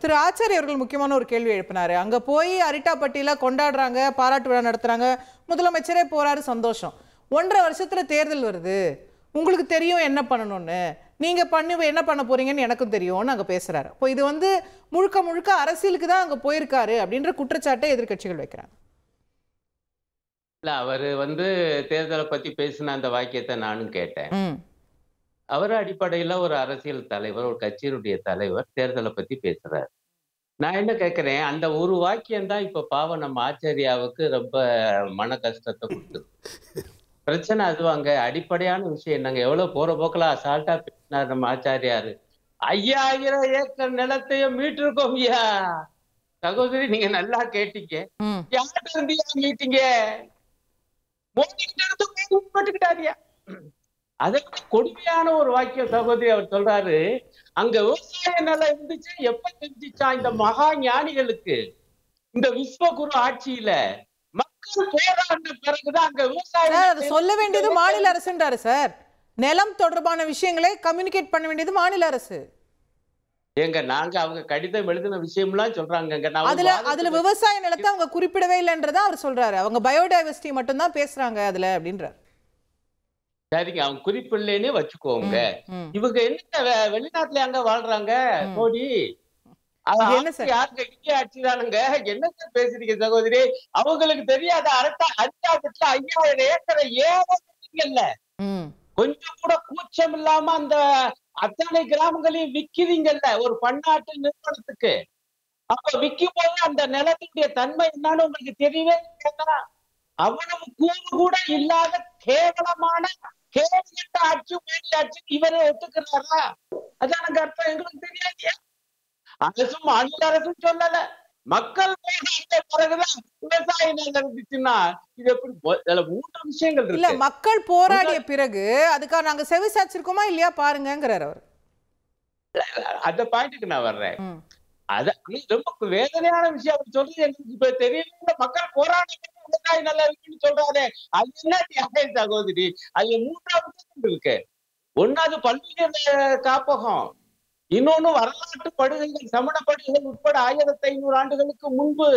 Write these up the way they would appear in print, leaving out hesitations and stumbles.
திரு ஆச்சாரி அவர்கள் முக்கியமான ஒரு கேள்வி எழுப்பினாரு. அங்க போய் அரிட்டாப்பட்டியில கொண்டாடுறாங்க, பாராட்டு விழா நடத்துறாங்க, முதலமைச்சரே போறாரு, சந்தோஷம். 1.5 வருஷத்துல தேர்தல் வருது, உங்களுக்கு தெரியும் என்ன பண்ணணும்னு, நீங்க என்ன பண்ண போறீங்கன்னு எனக்கும் தெரியும்னு அங்க பேசுறாரு. இப்போ இது முழுக்க முழுக்க அரசியலுக்கு தான் அங்க போயிருக்காரு அப்படின்ற குற்றச்சாட்டை எதிர்க்கட்சிகள் வைக்கிறாங்க. இல்ல அவரு தேர்தலை பத்தி பேசின அந்த வாக்கியத்தை நானும் கேட்டேன். ம். அவரு அடிப்படையில ஒரு அரசியல் தலைவர், ஒரு கட்சியினுடைய தலைவர் தேர்தலை பத்தி பேசுறாரு. நான் என்ன கேட்கிறேன், அந்த ஒரு வாக்கியம் தான் இப்ப பாவம் நம்ம ஆச்சாரியாவுக்கு ரொம்ப மன கஷ்டத்தை குடுத்துருக்கு. பிரச்சனை அதுவாங்க. அடிப்படையான விஷயம் என்னங்க? எவ்வளவு போற போக்குல அசால்ட்டா பேசினார் நம்ம ஆச்சாரியாரு. 5000 ஏக்கர் நிலத்தையும் மீட்டிருக்கோம் ஐயா. சகோதரி நீங்க நல்லா கேட்டீங்க. ம். யார்கிட்ட இருந்தியா மீட்டீங்க? மோடி கிட்ட இருந்து மோடி போட்டுக்கிட்டாரியா. அதை விட கொடுமையான ஒரு வாக்கியம் சகோதரி அவர் சொல்றாரு. அங்க விவசாய நிலம் இருந்துச்சு, எப்ப தெரிஞ்சிச்சா இந்த மகா ஞானிகளுக்கு இந்த விஸ்வகுரு ஆட்சியில மக்கள் போராடின பிறகுதான் அங்க சார், அது சொல்ல வேண்டியது விவசாயம். மாநில அரசுன்றாரு சார். நிலம் தொடர்பான விஷயங்களை கம்யூனிகேட் பண்ண வேண்டியது மாநில அரசு. ஏங்க நாங்க அவங்க கடிதம் எழுதின விஷயம்லாம் சொல்றாங்க. அதுல விவசாய நிலத்தை அவங்க குறிப்பிடவே இல்லைன்றதா அவர் சொல்றாரு. அவங்க பயோடைவர்சிட்டி மட்டும் தான் பேசுறாங்க அதுல அப்படின்றாரு. சரிங்க, அவங்க குறிப்பிடலேன்னே வச்சுக்கோங்க. ம். இவங்க என்ன வெளிநாட்டுல அங்க வாழ்றாங்க மோடி? என்ன சார்? யாருங்க இந்திய ஆட்சி தானுங்க. என்ன சார் பேசுறீங்க சகோதரி? அவங்களுக்கு தெரியாத அரிட்டாபட்டில 5000 ஏக்கரை ஏறீங்கல்ல. ம். கொஞ்சம் கூட கூச்சம் இல்லாம அந்த அத்தனை கிராமங்களையும் விக்கிறீங்கல்ல ஒரு பன்னாட்டு நிறுவனத்துக்கு. அப்ப விக்கும் போது அந்த நிலத்துடைய தன்மை என்னன்னு உங்களுக்கு தெரியவே இல்லையா? அவ்வளவு கூறு கூட இல்லாத கேவலமான கேவலட்ட ஆட்சி மோடி ஆட்சி இவரே ஒத்துக்கிறாரா? அதான் எனக்கு அர்த்தம். எங்களுக்கு தெரியாது. அரசும் மாநில அரசும் சொல்லல. மக்கள் போராட்ட பிறகுதான் விவசாய நிலம் இருந்துச்சுன்னா இது எப்படி? அதுல 3 விஷயங்கள் இல்ல, இருக்கு. மக்கள் போராடிய பிறகு அதுக்காக நாங்க செவிசாச்சிருக்கோமா இல்லையா பாருங்கிறார் அவர். அந்த பாயிண்ட்டுக்கு நான் வர்றேன். ம். அது ரொம்ப வேதனையான விஷயம். அவர் சொல்றது எனக்கு இப்ப தெரியல. மக்கள் போராட்டம் விவசாய நல்லா இருக்குன்னு சொல்றாரு. அது என்ன நியாயம் சகோதரி? அது 3 விஷயம் இருக்கு. ஒன்னாவது பல்லுயிர் காப்பகம், இன்னொன்னு வரலாற்று படுகைகள், சமண படுகைகள் உட்பட 1500 ஆண்டுகளுக்கு முன்பு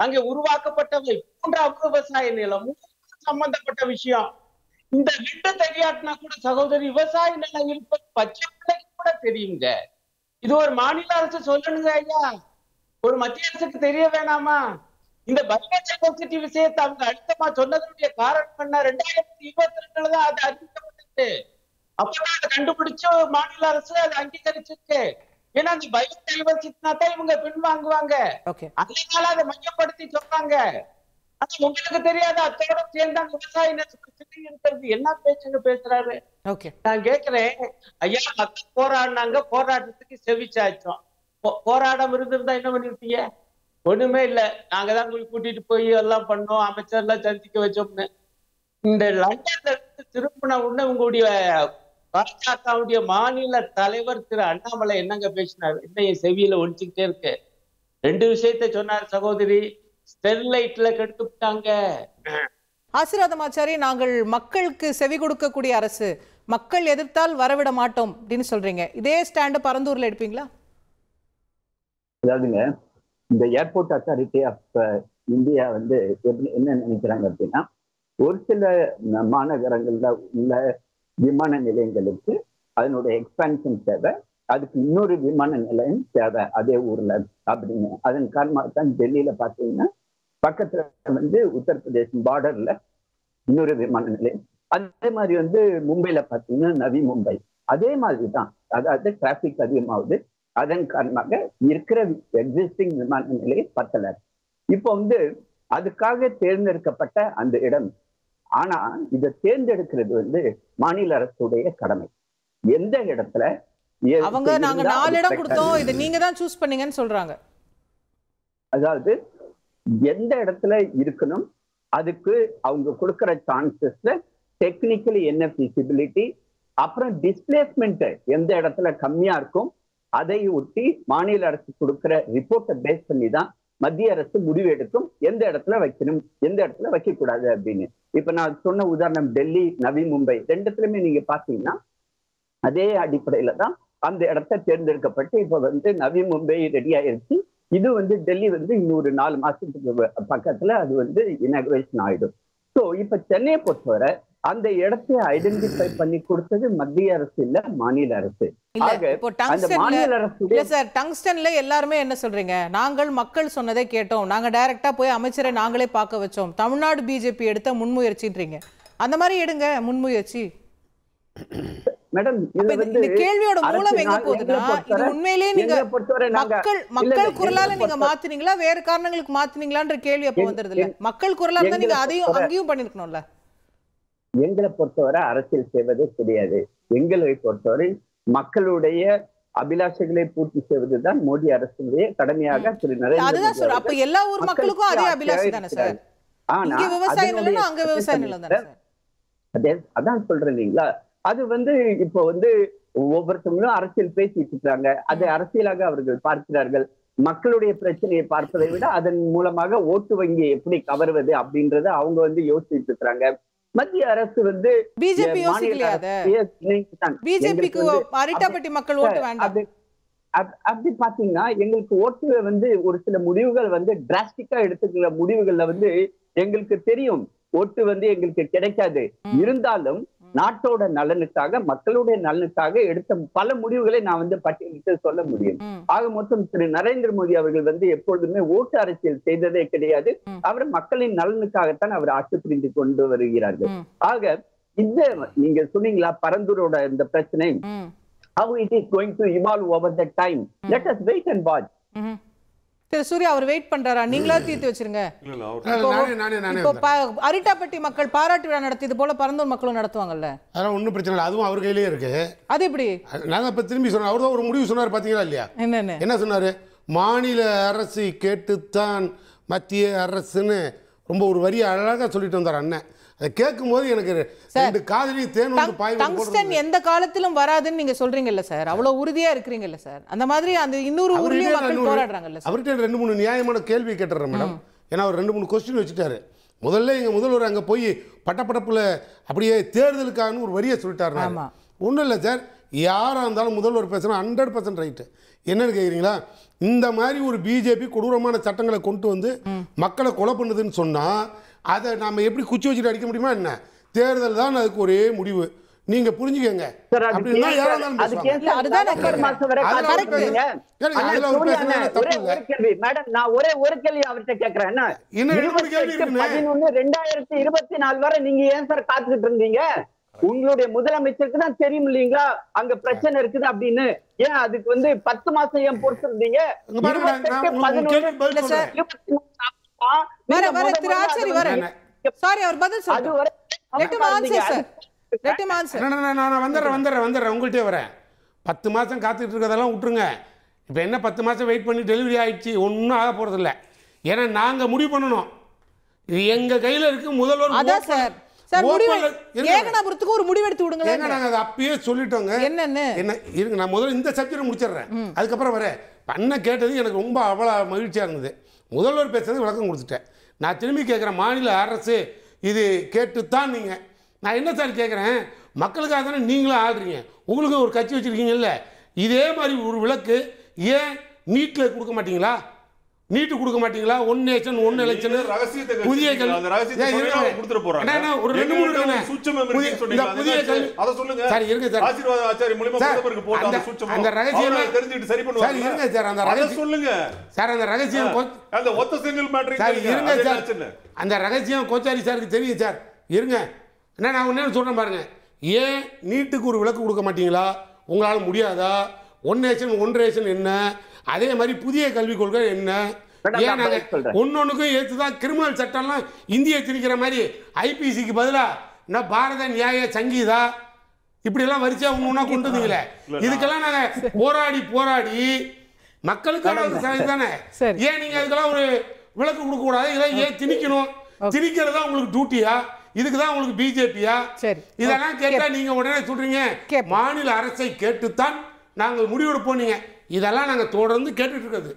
அங்கே உருவாக்கப்பட்டவை. 3வது விவசாய நிலம் சம்பந்தப்பட்ட விஷயம். இந்த 2 தெரியாட்டினா கூட சகோதரி விவசாய நிலம் இருப்பது பச்சை பிள்ளைக்கு கூட தெரியுங்க. இது ஒரு மாநில அரசு சொல்லணுங்க ஐயா. ஒரு மத்திய அரசுக்கு தெரிய வேணாமா? இந்த பயோடைவர்சிட்டி விஷயத்தை அவங்க அழுத்தமா சொன்னதனுடைய காரணம் என்ன? 2022 தான் அது அறிவிக்கப்பட்டது. அப்பதான் அதை கண்டுபிடிச்சு மாநில அரசு அதை அங்கீகரிச்சிருக்கு. ஏன்னா அந்த பயோடைவர்சிட்டினா தான் இவங்க பின்வாங்குவாங்க. ஓகே. அதனால அதை மையப்படுத்தி சொல்றாங்க. ஆனா உங்களுக்கு தெரியாத அத்தோட சேர்ந்து அந்த விவசாய நிலத்துக்கு இருக்கிறது என்ன பேச்சுங்க பேசுறாரு? ஓகே. நான் கேட்கிறேன், ஐயா மக்கள் போராடினாங்க, போராட்டத்துக்கு செவிச்சாச்சோம். போராடாம இருந்திருந்தா என்ன பண்ணிருப்பீங்க? ஒண்ணுமே இல்ல. நாங்க தான் கூட்டிட்டு போய் எல்லாம் பண்ணோம், அமைச்சர்லாம் சந்திக்க வச்சோம்னு. இந்த லண்டன்ல இருந்து திரும்பின உடனே உங்களுடைய பாஜகவுடைய மாநில தலைவர் திரு அண்ணாமலை என்னங்க பேசினாரு? என்ன என் செவியில ஒழிச்சுக்கிட்டே இருக்கு. 2 விஷயத்தை சொன்னார் சகோதரி. ஸ்டெர்லைட்ல கெடுத்துட்டாங்க. ஆசீர்வாதமாச்சாரி, நாங்கள் மக்களுக்கு செவி கொடுக்கக்கூடிய அரசு, மக்கள் எதிர்த்தால் வரவிட மாட்டோம் அப்படின்னு சொல்றீங்க. இதே ஸ்டாண்ட் பரந்தூர்ல எடுப்பீங்களா? அதாவதுங்க, இந்த ஏர்போர்ட் அத்தாரிட்டி ஆஃப் இந்தியா என்ன நினைக்கிறாங்க அப்படின்னா, ஒரு சில மாநகரங்கள்ல உள்ள விமான நிலையங்களுக்கு அதனுடைய எக்ஸ்பான்ஷன் தேவை, அதுக்கு இன்னொரு விமான நிலையம் தேவை அதே ஊர்ல அப்படின்னு. அதன் காரணமாக தான் டெல்லியில பாத்தீங்கன்னா பக்கத்துல உத்தரப்பிரதேசம் பார்டர்ல இன்னொரு விமான நிலையம். அதே மாதிரி மும்பைல பாத்தீங்கன்னா நவி மும்பை அதே மாதிரி தான். அதாவது டிராபிக் அதிகமாகுது, அதன் காரணமாக இருக்கிற எக்ஸிஸ்டிங் விமான நிலையம் பத்தல. இப்போ அதுக்காக தேர்ந்தெடுக்கப்பட்ட அந்த இடம். ஆனா இதை தேர்ந்தெடுக்கிறது மாநில அரசுடைய கடமை. எந்த இடத்துல அவங்க நாங்க 4 இடம் கொடுத்தோம், இதை நீங்க தான் சூஸ் பண்ணீங்கன்னு சொல்றாங்க. அதாவது எந்த இடத்துல இருக்கணும், அதுக்கு அவங்க கொடுக்கிற சான்சஸ்ல டெக்னிக்கலி என்ன ஃபீசிபிலிட்டி, அப்புறம் டிஸ்பிளேஸ்மெண்ட் எந்த இடத்துல கம்மியா இருக்கும், அதை ஒட்டி மாநில அரசு கொடுக்கிற ரிப்போர்ட்டை பேஸ் பண்ணி தான் மத்திய அரசு முடிவு எடுக்கும் எந்த இடத்துல வைக்கணும், எந்த இடத்துல வைக்க கூடாது அப்படின்னு. இப்ப நான் சொன்ன உதாரணம் டெல்லி, நவி மும்பை 2 இடத்துலயுமே நீங்க பாத்தீங்கன்னா அதே அடிப்படையில தான் அந்த இடத்த தேர்ந்தெடுக்கப்பட்டு இப்ப வந்து நவி மும்பை ரெடி ஆயிருச்சு. இது வந்து டெல்லி வந்து இன்னொரு 4 மாசத்துக்கு பக்கத்துல அது வந்து இனாகுரேஷன் ஆயிடும். ஸோ இப்ப சென்னையை பொறுத்தவரை அந்த இடத்தை ஐடென்டிஃபை பண்ணி கொடுத்தது மத்திய அரசு இல்ல, மாநில அரசு. டங்ஸ்டன்ல எல்லாருமே என்ன சொல்றீங்க, நாங்கள் மக்கள் சொன்னதை கேட்டோம், நாங்க டைரக்டா போய் அமைச்சரை நாங்களே பார்க்க வச்சோம், தமிழ்நாடு பிஜேபி எடுத்த முன்முயற்சின்றீங்க. அந்த மாதிரி எடுங்க முன்முயற்சி. மேடம் இந்த கேள்வியோட மூலம் எங்க போகுதுன்னா, இது உண்மையிலேயே நீங்க மக்கள் குரலால நீங்க மாத்துனீங்களா வேற காரணங்களுக்கு மாத்துனீங்களான்ற கேள்வி அப்ப வந்துருது இல்ல. மக்கள் குரலா இருந்தா நீங்க அதையும் அங்கேயும் பண்ணிருக்கணும்ல. எங்களை பொறுத்தவரை அரசியல் செய்வதே கிடையாது. எங்களை பொறுத்தவரை மக்களுடைய அபிலாஷைகளை பூர்த்தி செய்வதுதான் மோடி அரசுடைய கடமையாக திரு நரேந்திர அதுதான் சார். அப்ப எல்லா ஊர் மக்களுக்கும் அதே அபிலாஷை தானே சார்? இங்க விவசாய நிலம் அங்க விவசாய நிலம் தானே சார்? அதான் சொல்றேன் இல்லைங்களா. அது வந்து இப்போ வந்து ஒவ்வொருத்தவங்களும் அரசியல் பேசிட்டு இருக்காங்க. அதை அரசியலாக அவர்கள் பார்க்கிறார்கள். மக்களுடைய பிரச்சனையை பார்ப்பதை விட அதன் மூலமாக ஓட்டு வங்கி எப்படி கவர்வது அப்படின்றத அவங்க வந்து யோசிச்சுட்டு இருக்கிறாங்க. மத்திய அரசு வந்து பிஜேபி அரிட்டாப்பட்டி மக்கள் ஓட்டு வேண்டாம் அப்படி பாத்தீங்கன்னா எங்களுக்கு ஓட்டு வந்து ஒரு சில முடிவுகள் வந்து டிராஸ்டிக்கா எடுத்துக்கிற முடிவுகள்ல வந்து எங்களுக்கு தெரியும் ஓட்டு வந்து எங்களுக்கு கிடைக்காது. இருந்தாலும் நாட்டோட நலனுக்காக மக்களுடைய நலனுக்காக எடுத்த பல முடிவுகளை நான் வந்து பட்டியலிட்டு சொல்ல முடியும். ஆக மொத்தம் திரு நரேந்திர மோடி அவர்கள் வந்து எப்பொழுதுமே ஓட்டு அரசியல் செய்ததே கிடையாது. அவர் மக்களின் நலனுக்காகத்தான் அவர் ஆட்சி புரிந்து கொண்டு வருகிறார்கள். ஆக இந்த நீங்க சொன்னீங்களா பரந்தூரோட இந்த பிரச்சனை, how it is going to evolve over the time, let us wait and watch. திரு சூர்யா அவர் வெயிட் பண்றாரா? நீங்களா தீர்த்து வச்சிருங்க. அரிட்டாப்பட்டி மக்கள் பாராட்டு விழா நடத்தி இது போல பரந்தூர் மக்களும் நடத்துவாங்கல்ல, அதெல்லாம் ஒன்றும் பிரச்சனை இல்லை. அதுவும் அவர் கையிலேயே இருக்கு. அது எப்படி? நான் இப்ப திரும்பி சொன்னேன். அவர் தான் ஒரு முடிவு சொன்னார் பாத்தீங்களா இல்லையா? என்ன சொன்னாரு? மாநில அரசு கேட்டுத்தான் மத்திய அரசுன்னு ரொம்ப ஒரு வரி அழகா சொல்லிட்டு வந்தார் அண்ணன். அதை கேட்கும் போது எனக்கு ரெண்டு காதலி தேன் வந்து பாய் டங்ஸ்டன் எந்த காலத்திலும் வராதுன்னு நீங்க சொல்றீங்கல்ல சார், அவ்வளவு உறுதியா இருக்கிறீங்கல்ல சார். அந்த மாதிரி அந்த இன்னொரு ஊர்லயும் மக்கள் போராடுறாங்கல்ல சார். அவர்கிட்ட 2-3 நியாயமான கேள்வி கேட்டுறேன் மேடம். ஏன்னா அவர் 2-3 கொஸ்டின் வச்சுட்டாரு. முதல்ல எங்க முதல்வர் அங்க போய் பட்டப்படப்புல அப்படியே தேர்தலுக்கான ஒரு வரியை சொல்லிட்டாரு. ஒன்றும் இல்லை சார், யாரா இருந்தாலும் முதல்வர் பேசுனா 100% ரைட்டு. என்னன்னு கேட்குறீங்களா, இந்த மாதிரி ஒரு பிஜேபி கொடூரமான சட்டங்களை கொண்டு வந்து மக்களை கொலை பண்ணுதுன்னு சொன்னா அதை நாம எப்படி குச்சி வச்சுட்டு அடிக்க முடியுமா என்ன? தேர்தல் தான் அதுக்கு ஒரே முடிவு. நீங்க புரிஞ்சுக்கங்க. ஒரே ஒரு கேள்வி அவர்கிட்ட கேட்கிறேன். 2024 வரை நீங்க ஏன் சார் காத்துக்கிட்டு இருந்தீங்க? உங்களுடைய முதலமைச்சருக்கு தான் தெரியும் இல்லீங்களா அங்க பிரச்சனை இருக்குது அப்படின்னு. ஏன் அதுக்கு வந்து 10 மாசம் ஏன் பொறுத்திருந்தீங்க? உங்கள்கிட்ட வரேன். 10 மாசம் காத்துட்டு இருக்கதெல்லாம் விட்டுருங்க. இப்ப என்ன 10 மாசம் வெயிட் பண்ணி டெலிவரி ஆயிடுச்சு, ஒன்னும் ஆக போறது இல்லை. ஏன்னா நாங்க முடிவு பண்ணணும். இது எங்க கையில இருக்கு. முதல்வர் ஒரு முடிவு எடுத்து விடுங்க. நாங்க அதை அப்பயே சொல்லிட்டோங்க. என்ன இருக்கு, நான் முதல்ல இந்த சப்ஜெக்ட் முடிச்சிடுறேன், அதுக்கப்புறம் வரேன். அண்ணன் கேட்டது எனக்கு ரொம்ப அவ்வளவு மகிழ்ச்சியா இருந்தது. முதல்வர் பேசுறது விளக்கம் கொடுத்துட்டேன். நான் திரும்பி கேட்குறேன், மாநில அரசு இது கேட்டுத்தான் நீங்கள். நான் என்ன சார் கேட்குறேன், மக்களுக்காக தானே நீங்களும் ஆடுறீங்க, உங்களுக்கு ஒரு கட்சி வச்சுருக்கீங்கல்ல, இதே மாதிரி ஒரு விளக்கு ஏன் நீட்டில் கொடுக்க மாட்டீங்களா? நீட்டு கொடுக்க மாட்டீங்களா? ஒன் நேஷன் ஒன் எலெக்ஷன் புதிய கல்வி ஒரு 2-3 புதிய கல்வி சார் இருங்க சார். அந்த ரகசியம் சார் இருங்க சார். அந்த ரகசியம் சொல்லுங்க சார். அந்த ரகசியம் இருங்க சார். அந்த ரகசியம் கோச்சாரி சாருக்கு தெரியும் சார். இருங்க என்ன நான் ஒன்று சொல்றேன் பாருங்க. ஏன் நீட்டுக்கு ஒரு விளக்கு கொடுக்க மாட்டீங்களா? உங்களால் முடியாதா? ஒன் நேஷன் ஒன் ரேஷன் என்ன? அதே மாதிரி புதிய கல்விக் கொள்கை என்ன? ஏன் நாங்க ஒன்னொன்னுக்கும் ஏற்றுதான் கிரிமினல் சட்டம்லாம் இந்திய திணிக்கிற மாதிரி ஐபிசிக்கு பதிலா என்ன பாரத நியாய சங்கீதா இப்படி எல்லாம் வரிசையா ஒண்ணு கொண்டு வந்தீங்களே. இதுக்கெல்லாம் நாங்க போராடி மக்களுக்கான தானே. ஏன் நீங்க அதுக்கெல்லாம் ஒரு விளக்கு கொடுக்க கூடாது? இதெல்லாம் ஏன் திணிக்கணும்? திணிக்கிறதா உங்களுக்கு டியூட்டியா? இதுக்குதான் உங்களுக்கு பிஜேபியா? இதெல்லாம் கேட்டா நீங்க உடனே சொல்றீங்க மாநில அரசை கேட்டுத்தான் நாங்கள் முடிவெடுப்போம். நீங்க இதெல்லாம் நாங்க தொடர்ந்து கேட்டுட்டு இருக்கிறது.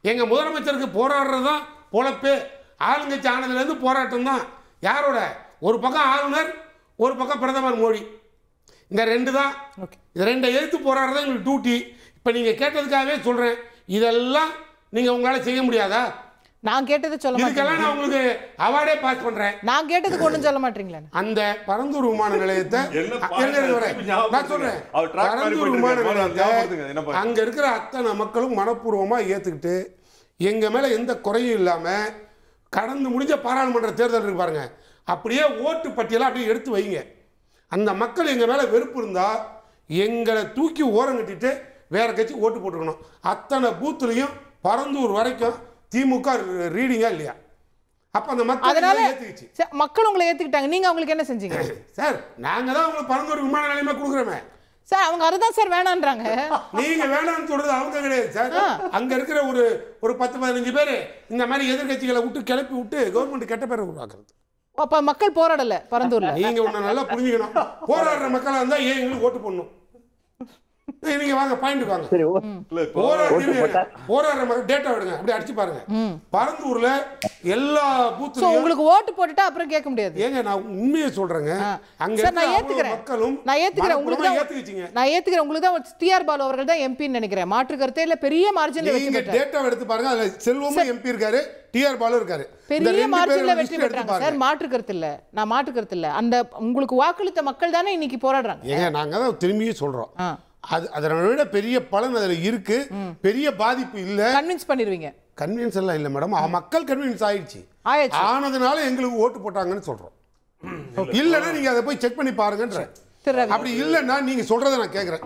எங்க முதலமைச்சருக்கு போராடுறது தான் பொழப்பு. ஆளுங்கட்சி ஆனதுலேருந்து போராட்டம் தான். யாரோட? ஒரு பக்கம் ஆளுநர், ஒரு பக்கம் பிரதமர் மோடி. இந்த 2 தான். இது 2 எதிர்த்து போராடுறதா எங்களுக்கு டியூட்டி. இப்போ நீங்கள் கேட்டதுக்காகவே சொல்கிறேன், இதெல்லாம் நீங்கள் உங்களால் செய்ய முடியாதா? நான் கேட்டது சொல்ல மாட்டேன். இதுக்கெல்லாம் நான் உங்களுக்கு அவார்டே பாஸ் பண்றேன். நான் கேட்டதுக்கு ஒண்ணும் சொல்ல மாட்டீங்களா? அந்த பரந்தூர் விமான நிலையத்தை நான் சொல்றேன், பரந்தூர் விமான நிலையத்தை அங்க இருக்கிற அத்தனை மக்களும் மனப்பூர்வமா ஏத்துக்கிட்டு எங்க மேல எந்த குறையும் இல்லாம கடந்து முடிஞ்ச பாராளுமன்ற தேர்தல் இருக்கு பாருங்க, அப்படியே ஓட்டு பட்டியலை அப்படியே எடுத்து வைங்க. அந்த மக்கள் எங்க மேல வெறுப்பு இருந்தா எங்களை தூக்கி ஓரம் கட்டிட்டு வேற கட்சி ஓட்டு போட்டுக்கணும். அத்தனை பூத்துலையும் பரந்தூர் வரைக்கும் திமுக ரீடிங்கா இல்லையா? அப்ப அந்த மக்கள் ஏத்துக்கிச்சு. மக்கள் உங்களை ஏத்துக்கிட்டாங்க, நீங்க அவங்களுக்கு என்ன செஞ்சீங்க? சார் நாங்க தான் உங்களுக்கு பரந்தூர் விமான நிலையமே கொடுக்குறோமே சார். அவங்க அதுதான் சார் வேணான்றாங்க. நீங்க வேணான்னு சொல்றது அவங்க கிடையாது சார். அங்க இருக்கிற ஒரு 10-15 பேர் இந்த மாதிரி எதிர்கட்சிகளை விட்டு கிளப்பி விட்டு கவர்மெண்ட் கெட்ட பேரை உருவாக்குறது. அப்ப மக்கள் போராடல பரந்தூர்ல. நீங்க ஒண்ணு நல்லா புரிஞ்சுக்கணும், போராடுற மக்களா இருந்தா ஏன் எங்களுக்கு ஓட்டு போடணும்? நீங்க வாங்க பாயிண்ட் வாங்க. போராடுற மக்கள் டேட்டா விடுங்க, அப்படி அடிச்சு பாருங்க. பரந்தூர்ல எல்லா பூத்துலயும் உங்களுக்கு ஓட்டு போட்டுட்டா அப்புறம் கேட்க முடியாது. ஏங்க நான் உண்மையை சொல்றேங்க, அங்க இருக்கிற மக்களும் நான் ஏத்துக்கிறேன் உங்களுக்கு தான் டிஆர் பாலு அவர்கள் தான் எம்பின்னு நினைக்கிறேன். மாற்று கருத்தே இல்ல, பெரிய மார்ஜின்ல வெற்றி பெற்றார். டேட்டா எடுத்து பாருங்க, அதுல செல்வமும் எம்பி இருக்காரு, டிஆர் பாலு இருக்காரு, பெரிய மார்ஜின்ல வெற்றி பெற்றாங்க சார். மாற்று கருத்து இல்ல, நான் மாற்று கருத்து இல்ல. அந்த உங்களுக்கு வாக்களித்த மக்கள் தானே இன்னைக்கு போராடுறாங்க. ஏங்க நாங்க தான் திரும்பியும் சொல்றோம், அதனை விட பெரிய பலன் அதுல இருக்கு, பெரிய பாதிப்பு இல்ல. கன்வின்ஸ் பண்ணிடுவீங்க? கன்வின்ஸ் எல்லாம் இல்ல மேடம், மக்கள் கன்வின்ஸ் ஆயிடுச்சு. ஆனதுனால எங்களுக்கு ஓட்டு போட்டாங்கன்னு சொல்றோம். இல்லன்னா நீங்க அதை போய் செக் பண்ணி பாருங்கன்ற. அப்படி இல்லன்னா நீங்க சொல்றதை நான் கேட்கிறேன்.